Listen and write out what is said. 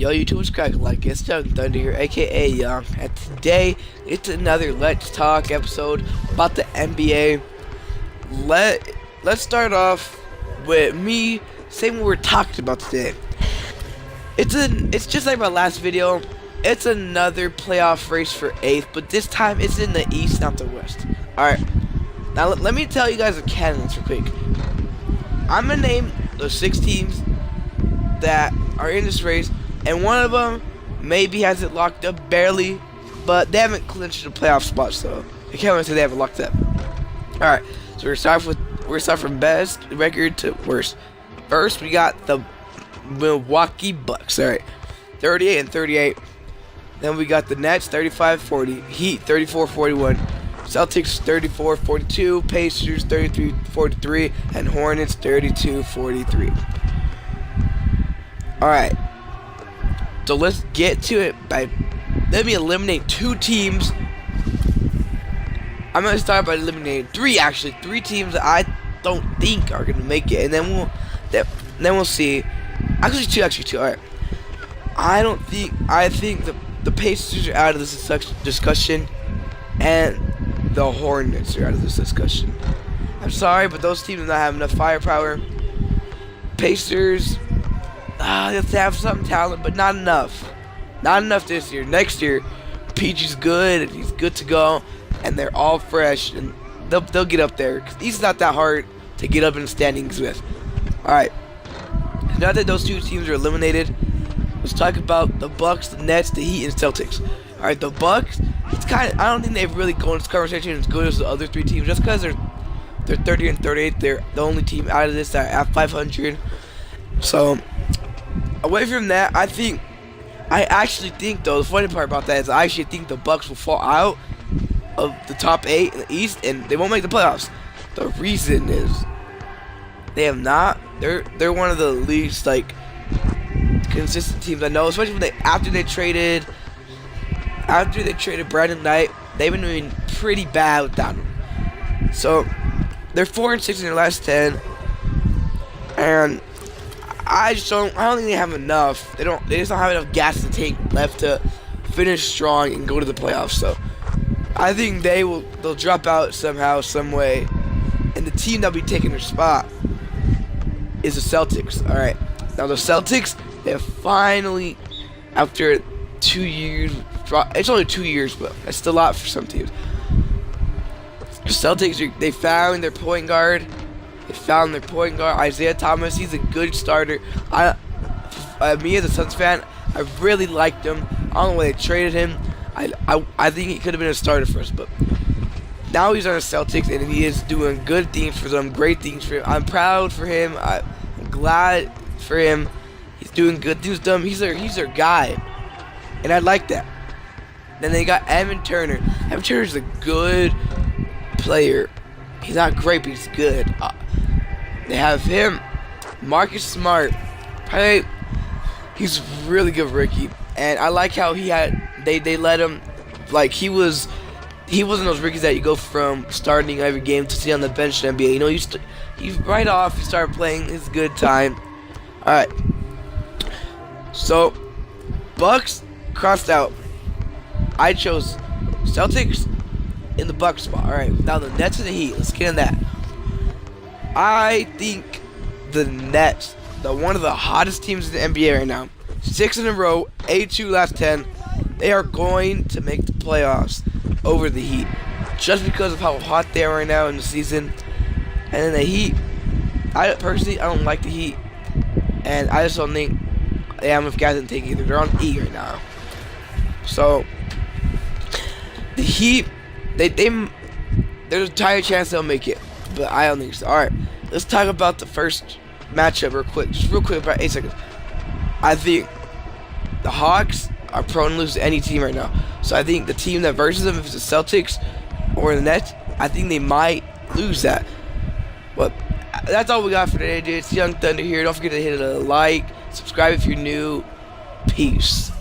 Yo, YouTube, what's cracking? Like, it's Young Thunder here, aka Young, and today it's another Let's Talk episode about the NBA. Let's start off with me saying what we're talking about today. It's just like my last video. It's another playoff race for 8th, but this time it's in the East, not the West. Alright, now let me tell you guys the candidates real quick. I'm gonna name the 6 teams that are in this race, and one of them maybe has it locked up barely, but they haven't clinched the playoff spot, so I can't really say they haven't locked up. Alright, so we're gonna start from best record to worst. First, we got the Milwaukee Bucks. Alright, 38 and 38. Then we got the Nets, 35-40. Heat, 34-41. Celtics, 34-42. Pacers, 33-43. And Hornets, 32-43. Alright. So let's get to it by let me eliminate 2 teams. I'm gonna start by eliminating 3 actually. 3 teams that I don't think are gonna make it. And then we'll see. Actually two. Alright. I think the Pacers are out of this discussion, and the Hornets are out of this discussion. I'm sorry, but those teams do not have enough firepower. Pacers, they have some talent, but not enough. Not enough this year. Next year, PG's good, and he's good to go, and they're all fresh, and they'll get up there. Cause he's not that hard to get up in the standings with. All right. Now that those 2 teams are eliminated, let's talk about the Bucks, the Nets, the Heat, and Celtics. All right, the Bucks. It's kind of, I don't think they've really gone this conversation as good as the other 3 teams, just because they're 30 and 38. They're the only team out of this that are at 500. So away from that, I actually think though the funny part about that is I actually think the Bucks will fall out of the top 8 in the East and they won't make the playoffs. The reason is they have not. They're one of the least consistent teams I know, especially when after they traded Brandon Knight, they've been doing pretty bad without him. So they're 4-6 in their last 10, and I don't think they have enough. They just don't have enough gas in the tank left to finish strong and go to the playoffs. So I think they'll drop out somehow, some way, and the team that'll be taking their spot is the Celtics. All right, now the Celtics, they have finally, after 2 years, it's only 2 years, but it's still a lot for some teams. The Celtics, they found their point guard. Isaiah Thomas. He's a good starter. Me as a Suns fan, I really liked him. I don't know why they traded him. I think he could have been a starter for us, but now he's on the Celtics and he is doing good things for them, great things for him. I'm proud for him. I'm glad for him. He's doing good things. He's their guy, and I like that. Then they got Evan Turner. Evan Turner's a good player. He's not great, but he's good. They have him, Marcus Smart. He's really good rookie, and I like how they let him, he wasn't those rookies that you go from starting every game to sit on the bench in the NBA. You know, he's right off. He started playing his good time. All right. So Bucks crossed out. I chose Celtics in the Bucks spot. All right. Now the Nets and the Heat. Let's get in that. I think the Nets, one of the hottest teams in the NBA right now, 6 in a row, 8-2 last 10. They are going to make the playoffs over the Heat, just because of how hot they are right now in the season. And then the Heat, I don't like the Heat, and I just don't think they have enough guys to take either. They're on E right now. So the Heat, there's a higher chance they'll make it, but I don't think so. All right, let's talk about the first matchup real quick, about 8 seconds. I think the Hawks are prone to lose to any team right now. So I think the team that versus them, if it's the Celtics or the Nets, I think they might lose that. But that's all we got for today, dude. It's Young Thunder here. Don't forget to hit a like, subscribe if you're new. Peace.